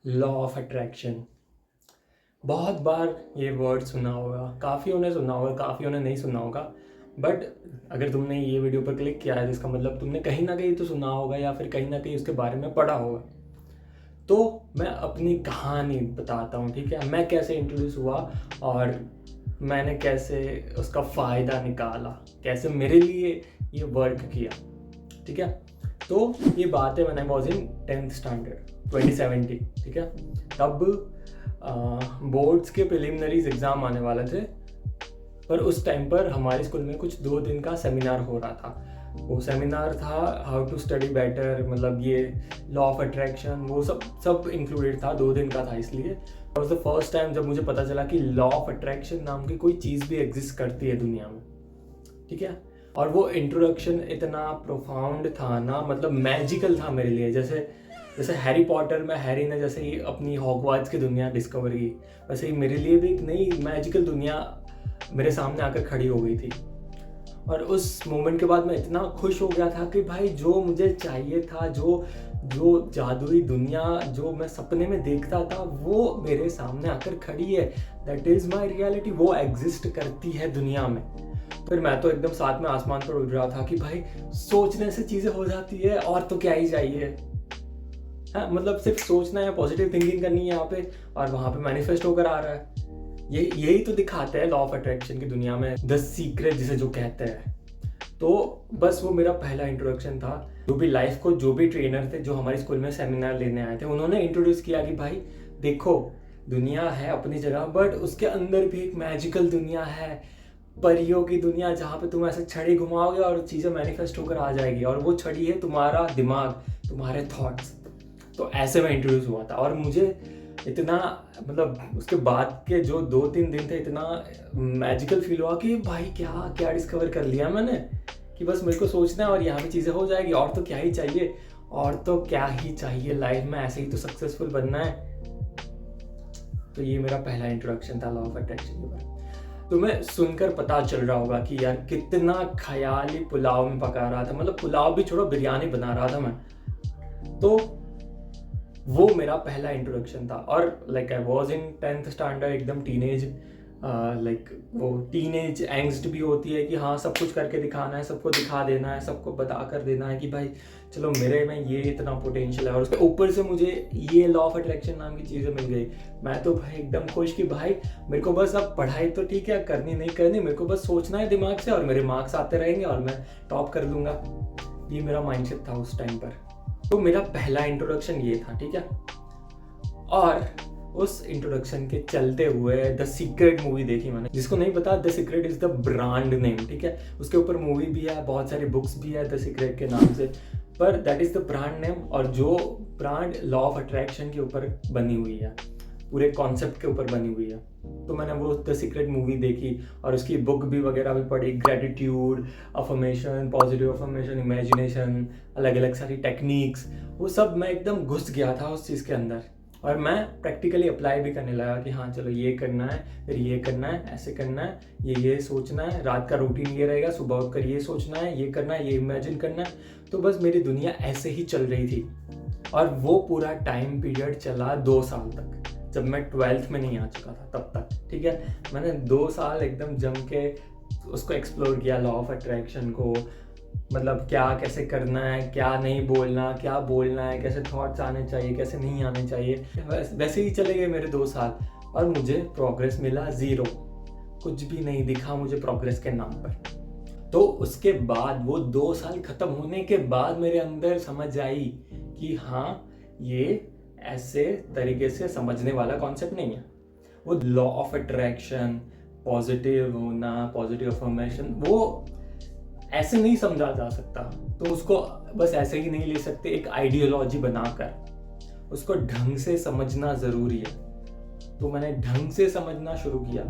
Law of attraction. बहुत बार ये word सुना होगा, काफ़ियों ने सुना होगा, काफ़ियों ने नहीं सुना होगा। बट अगर तुमने ये वीडियो पर क्लिक किया है तो इसका मतलब तुमने कहीं ना कहीं तो सुना होगा या फिर कहीं ना कहीं उसके बारे में पढ़ा होगा। तो मैं अपनी कहानी बताता हूँ, ठीक है। मैं कैसे इंट्रोड्यूस हुआ और मैंने कैसे उसका फ़ायदा निकाला, कैसे मेरे लिए ये वर्क किया, ठीक है। तो ये बात है, मैंने वॉज इन 10th स्टैंडर्ड 2017, ठीक है। तब बोर्ड्स के प्रिलिमिनरीज एग्ज़ाम आने वाले थे, पर उस टाइम पर हमारे स्कूल में कुछ 2 दिन का सेमिनार हो रहा था। वो सेमिनार था हाउ टू स्टडी बेटर, मतलब ये लॉ ऑफ अट्रैक्शन, वो सब सब इंक्लूडेड था। 2 दिन का था, इसलिए वॉज द फर्स्ट टाइम जब मुझे पता चला कि लॉ ऑफ अट्रैक्शन नाम की कोई चीज़ भी एग्जिस्ट करती है दुनिया में, ठीक है। और वो इंट्रोडक्शन इतना प्रोफाउंड था ना, मतलब मैजिकल था मेरे लिए। जैसे जैसे हैरी पॉटर में हैरी ने जैसे ही अपनी हॉगवार्ट्स की दुनिया डिस्कवर की, वैसे ही मेरे लिए भी एक नई मैजिकल दुनिया मेरे सामने आकर खड़ी हो गई थी। और उस मोमेंट के बाद मैं इतना खुश हो गया था कि भाई जो मुझे चाहिए था, जो जो जादुई दुनिया जो मैं सपने में देखता था, वो मेरे सामने आकर खड़ी है। दैट इज़ माई रियलिटी, वो एग्जिस्ट करती है दुनिया में। फिर मैं तो एकदम साथ में आसमान पर उड़ रहा था कि भाई सोचने से चीज़ें हो जाती है, और तो क्या ही चाहिए। हाँ, मतलब सिर्फ सोचना है, पॉजिटिव थिंकिंग करनी है यहाँ पे, और वहाँ पे मैनिफेस्ट होकर आ रहा है। यही तो दिखाते हैं लॉ ऑफ अट्रैक्शन की दुनिया में, द सीक्रेट जिसे जो कहते हैं। तो बस वो मेरा पहला इंट्रोडक्शन था। जो भी लाइफ को जो भी ट्रेनर थे जो हमारे स्कूल में सेमिनार लेने आए थे, उन्होंने इंट्रोड्यूस किया कि भाई देखो, दुनिया है अपनी जगह, बट उसके अंदर भी एक मैजिकल दुनिया है, परियों की दुनिया, जहाँ पे तुम ऐसे छड़ी घुमाओगे और चीज़ें मैनिफेस्ट होकर आ जाएगी, और वो छड़ी है तुम्हारा दिमाग, तुम्हारे थॉट्स। तो ऐसे में इंट्रोड्यूस हुआ था, और मुझे इतना, मतलब उसके बाद के जो 2-3 दिन थे, इतना मैजिकल फील हुआ कि भाई क्या क्या डिस्कवर कर लिया मैंने, कि बस मेरे को सोचना है और यहाँ भी चीज़ें हो जाएगी, और तो क्या ही चाहिए, और तो क्या ही चाहिए लाइफ में, ऐसे ही तो सक्सेसफुल बनना है। तो ये मेरा पहला इंट्रोडक्शन था लॉ ऑफ अट्रैक्शन के बारे में। तुम्हें सुनकर पता चल रहा होगा कि यार कितना ख्याली पुलाव में पका रहा था, मतलब पुलाव भी छोड़ो, बिरयानी बना रहा था मैं। तो वो मेरा पहला इंट्रोडक्शन था। और like I was in 10th standard, एकदम टीनेज, लाइक वो टीनेज एंग्स्ट भी होती है कि हाँ सब कुछ करके दिखाना है, सबको दिखा देना है, सबको बता कर देना है कि भाई चलो मेरे में ये इतना पोटेंशियल है। और उसके ऊपर से मुझे ये लॉ ऑफ अट्रैक्शन नाम की चीज़ें मिल गई। मैं तो भाई एकदम खुश कि भाई मेरे को बस अब पढ़ाई तो ठीक है, करनी नहीं करनी, मेरे को बस सोचना है दिमाग से, और मेरे मार्क्स आते रहेंगे और मैं टॉप कर लूँगा। ये मेरा माइंडसेट था उस टाइम पर। तो मेरा पहला इंट्रोडक्शन ये था, ठीक है। और उस इंट्रोडक्शन के चलते हुए द सीक्रेट मूवी देखी मैंने। जिसको नहीं पता, the secret is the brand name, ठीक है। उसके ऊपर मूवी भी है, बहुत सारी बुक्स भी है द सीक्रेट के नाम से, पर that is the brand name. और जो ब्रांड लॉ ऑफ अट्रैक्शन के ऊपर बनी हुई है, पूरे कॉन्सेप्ट के ऊपर बनी हुई है। तो मैंने वो द सीक्रेट मूवी देखी, और उसकी बुक भी वगैरह भी पढ़ी, gratitude, affirmation, positive affirmation, imagination, अलग अलग सारी टेक्निक्स, वो सब मैं एकदम घुस गया था उस चीज़ के अंदर। और मैं प्रैक्टिकली अप्लाई भी करने लगा कि हाँ चलो ये करना है, फिर ये करना है, ऐसे करना है, ये सोचना है, रात का रूटीन ये रहेगा, सुबह उठकर ये सोचना है, ये करना है, ये इमेजिन करना है। तो बस मेरी दुनिया ऐसे ही चल रही थी। और वो पूरा टाइम पीरियड चला 2 साल तक, जब मैं 12th में नहीं आ चुका था तब तक, ठीक है। मैंने 2 साल एकदम जम के उसको एक्सप्लोर किया, लॉ ऑफ अट्रैक्शन को, मतलब क्या कैसे करना है, क्या नहीं बोलना, क्या बोलना है, कैसे थॉट्स आने चाहिए, कैसे नहीं आने चाहिए। वैसे ही चले गए मेरे 2 साल, और मुझे प्रोग्रेस मिला 0। कुछ भी नहीं दिखा मुझे प्रोग्रेस के नाम पर। तो उसके बाद वो 2 साल खत्म होने के बाद मेरे अंदर समझ आई कि हाँ ये ऐसे तरीके से समझने वाला कॉन्सेप्ट नहीं है। वो लॉ ऑफ अट्रैक्शन, पॉजिटिव होना, पॉजिटिव अफर्मेशन, वो ऐसे नहीं समझा जा सकता। तो उसको बस ऐसे ही नहीं ले सकते, एक आइडियोलॉजी बनाकर उसको ढंग से समझना ज़रूरी है। तो मैंने ढंग से समझना शुरू किया।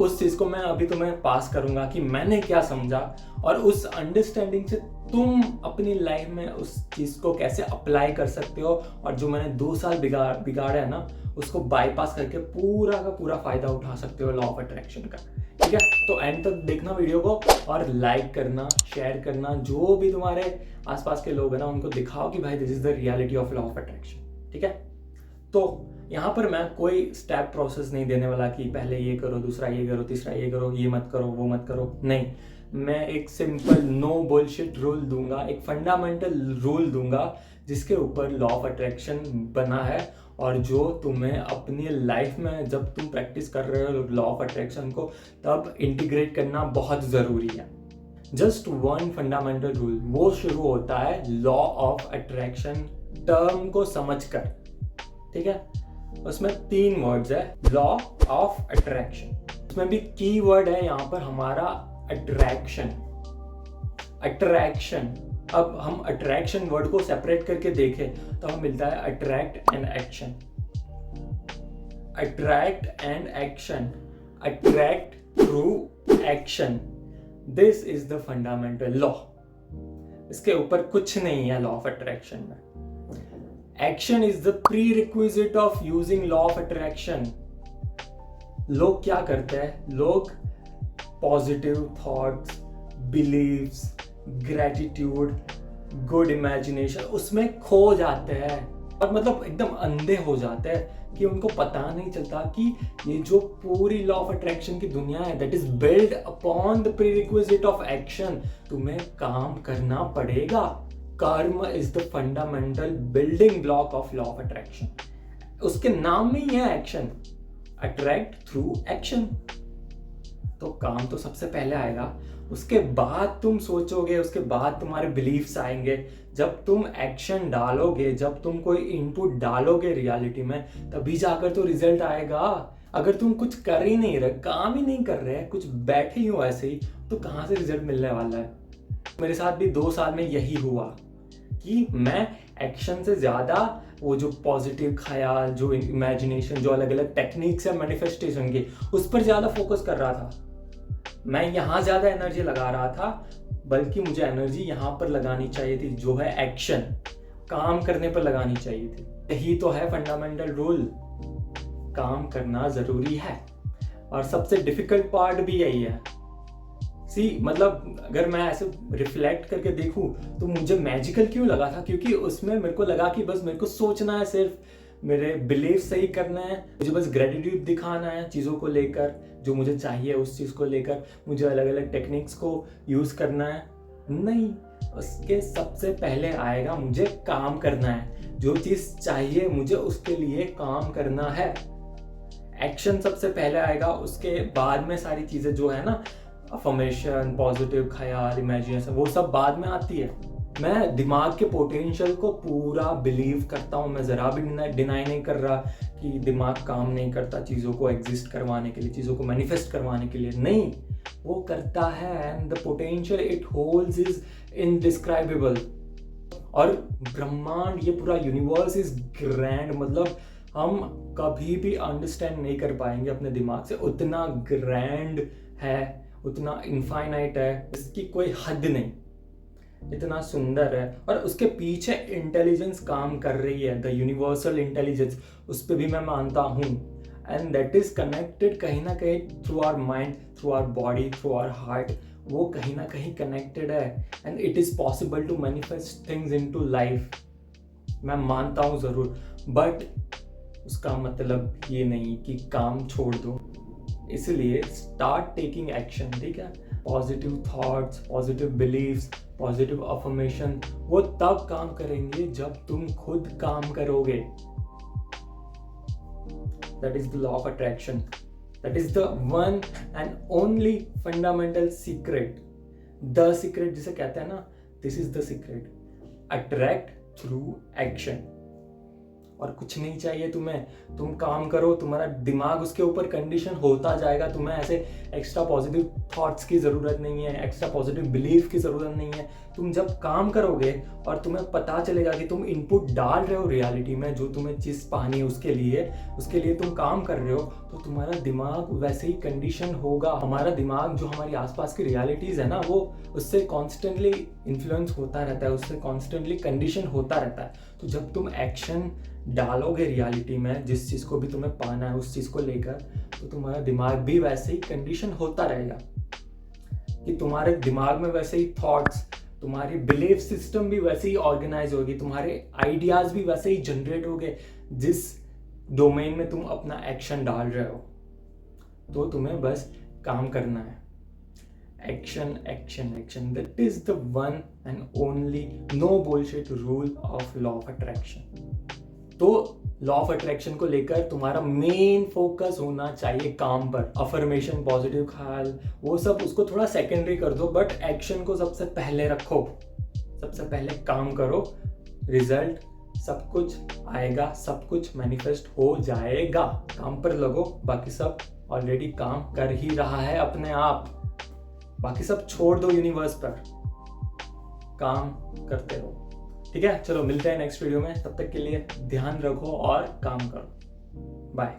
उस चीज़ को मैं अभी तुम्हें पास करूंगा कि मैंने क्या समझा, और उस अंडरस्टैंडिंग से तुम अपनी लाइफ में उस चीज़ को कैसे अप्लाई कर सकते हो, और जो मैंने 2 साल बिगाड़ा है ना, उसको बाईपास करके पूरा का पूरा फ़ायदा उठा सकते हो लॉ ऑफ अट्रैक्शन का, ठीक है। तो एंड तक देखना वीडियो को, और लाइक करना, शेयर करना, जो भी तुम्हारे आसपास के लोग हैं ना उनको दिखाओ कि भाई this is the reality of law of attraction, ठीक है। तो यहाँ पर मैं कोई स्टेप प्रोसेस नहीं देने वाला कि पहले ये करो, दूसरा ये करो, तीसरा ये करो, ये मत करो, वो मत करो। नहीं, मैं एक सिंपल नो बुलशिट रूल दूंगा, एक फंडामेंटल रूल दूंगा जिसके ऊपर लॉ ऑफ अट्रैक्शन बना है, और जो तुम्हें अपनी लाइफ में जब तुम प्रैक्टिस कर रहे हो लॉ ऑफ अट्रैक्शन को, तब इंटीग्रेट करना बहुत ज़रूरी है। जस्ट वन फंडामेंटल रूल, वो शुरू होता है लॉ ऑफ अट्रैक्शन टर्म को समझकर, ठीक है। उसमें 3 वर्ड्स है, लॉ ऑफ अट्रैक्शन। उसमें भी की वर्ड है यहाँ पर हमारा अट्रैक्शन। अट्रैक्शन, अब हम अट्रैक्शन वर्ड को सेपरेट करके देखें तो हमें मिलता है attract and action. Attract and action, attract through action, this is the fundamental law. इसके ऊपर कुछ नहीं है लॉ ऑफ अट्रैक्शन में। Action is the prerequisite of using law of attraction. लोग क्या करते हैं, लोग positive thoughts, believes, gratitude, good imagination, उसमें खो जाते हैं और मतलब एकदम अंधे हो जाते हैं कि उनको पता नहीं चलता कि ये जो पूरी लॉ ऑफ अट्रैक्शन की दुनिया है, that is build upon the prerequisite of action. तुम्हें काम करना पड़ेगा। कर्म is the fundamental building block of law of attraction. उसके नाम में ही है एक्शन, अट्रैक्ट थ्रू एक्शन। तो काम तो सबसे पहले आएगा, उसके बाद तुम सोचोगे, उसके बाद तुम्हारे बिलीफ्स आएंगे। जब तुम एक्शन डालोगे, जब तुम कोई इनपुट डालोगे रियलिटी में, तभी जाकर तो रिजल्ट आएगा। अगर तुम कुछ कर ही नहीं रहे, काम ही नहीं कर रहे, कुछ बैठे ही हो ऐसे ही, तो कहाँ से रिजल्ट मिलने वाला है। मेरे साथ भी 2 साल में यही हुआ कि मैं एक्शन से ज्यादा वो जो पॉजिटिव ख्याल, जो इमेजिनेशन, जो अलग अलग टेक्निक्स है मैनिफेस्टेशन की, उस पर ज्यादा फोकस कर रहा था। मैं यहाँ ज्यादा एनर्जी लगा रहा था, बल्कि मुझे एनर्जी यहाँ पर लगानी चाहिए थी, जो है एक्शन, काम करने पर लगानी चाहिए थी। यही तो है फंडामेंटल रूल, काम करना जरूरी है। और सबसे डिफिकल्ट पार्ट भी यही है। मतलब अगर मैं ऐसे रिफ्लेक्ट करके देखूं तो मुझे मैजिकल क्यों लगा था, क्योंकि उसमें मेरे को लगा कि बस मेरे को सोचना है, सिर्फ मेरे बिलीफ सही करना है, मुझे बस ग्रेटिट्यूड दिखाना है चीज़ों को लेकर, जो मुझे चाहिए उस चीज़ को लेकर, मुझे अलग अलग टेक्निक्स को यूज़ करना है। नहीं, उसके सबसे पहले आएगा मुझे काम करना है। जो चीज़ चाहिए मुझे, उसके लिए काम करना है। एक्शन सबसे पहले आएगा, उसके बाद में सारी चीज़ें जो है ना, अफर्मेशन, पॉजिटिव ख्याल, इमेजिनेशन, वो सब बाद में आती है। मैं दिमाग के पोटेंशियल को पूरा बिलीव करता हूँ, मैं ज़रा भी डिनाई नहीं कर रहा कि दिमाग काम नहीं करता चीज़ों को एग्जिस्ट करवाने के लिए, चीज़ों को मैनिफेस्ट करवाने के लिए। नहीं, वो करता है, and the potential it holds is indescribable. और ब्रह्मांड, ये पूरा यूनिवर्स इज ग्रैंड, मतलब हम कभी भी अंडरस्टैंड नहीं कर पाएंगे अपने दिमाग से, उतना ग्रैंड है, उतना इनफाइनाइट है, इसकी कोई हद नहीं, इतना सुंदर है। और उसके पीछे इंटेलिजेंस काम कर रही है, द यूनिवर्सल इंटेलिजेंस, उस पर भी मैं मानता हूँ। एंड दैट इज कनेक्टेड कहीं ना कहीं through our mind, through our body, through our heart, वो कहीं ना कहीं कनेक्टेड है। And it is possible to manifest things into life, मैं मानता हूँ ज़रूर, बट उसका मतलब ये नहीं कि काम छोड़ दो। इसलिए स्टार्ट टेकिंग एक्शन, ठीक है। Positive thoughts, positive believes, positive affirmation, वो तब काम करेंगे जब तुम खुद काम करोगे। That is the law of attraction, that is the one and only fundamental secret, the secret जिसे कहते हैं ना, this is the secret, attract through action. और कुछ नहीं चाहिए तुम्हें, तुम काम करो, तुम्हारा दिमाग उसके ऊपर कंडीशन होता जाएगा। तुम्हें ऐसे एक्स्ट्रा पॉजिटिव थॉट्स की ज़रूरत नहीं है, एक्स्ट्रा पॉजिटिव बिलीफ की ज़रूरत नहीं है। तुम जब काम करोगे और तुम्हें पता चलेगा कि तुम इनपुट डाल रहे हो रियलिटी में, जो तुम्हें चीज़ पानी है उसके लिए तुम काम कर रहे हो, तो तुम्हारा दिमाग वैसे ही कंडीशन होगा। हमारा दिमाग जो हमारी आसपास की रियलिटीज़ है ना, वो उससे कॉन्स्टेंटली इन्फ्लुएंस होता रहता है, उससे कॉन्स्टेंटली कंडीशन होता रहता है। तो जब तुम एक्शन डालोगे रियलिटी में, जिस चीज़ को भी तुम्हें पाना है उस चीज़ को लेकर, तो तुम्हारा दिमाग भी वैसे ही कंडीशन होता रहेगा, कि तुम्हारे दिमाग में वैसे ही थॉट्स, तुम्हारी बिलीफ सिस्टम भी वैसे ही ऑर्गेनाइज होगी, तुम्हारे आइडियाज़ भी वैसे ही जनरेट होंगे, जिस डोमेन में तुम अपना एक्शन डाल रहे हो, तो तुम्हें बस काम करना है। Action action action, that is the one and only no bullshit rule of law of attraction. तो लॉ ऑफ अट्रैक्शन को लेकर तुम्हारा मेन फोकस होना चाहिए काम पर। अफर्मेशन, पॉजिटिव ख्याल, वो सब उसको थोड़ा सेकेंडरी कर दो, बट एक्शन को सबसे पहले रखो। सबसे पहले काम करो, रिजल्ट सब कुछ आएगा, सब कुछ मैनिफेस्ट हो जाएगा। काम पर लगो, बाकी सब ऑलरेडी काम कर ही रहा है अपने आप। बाकी सब छोड़ दो यूनिवर्स पर, काम करते रहो। ठीक है, चलो मिलते हैं नेक्स्ट वीडियो में। तब तक के लिए ध्यान रखो और काम करो। बाय।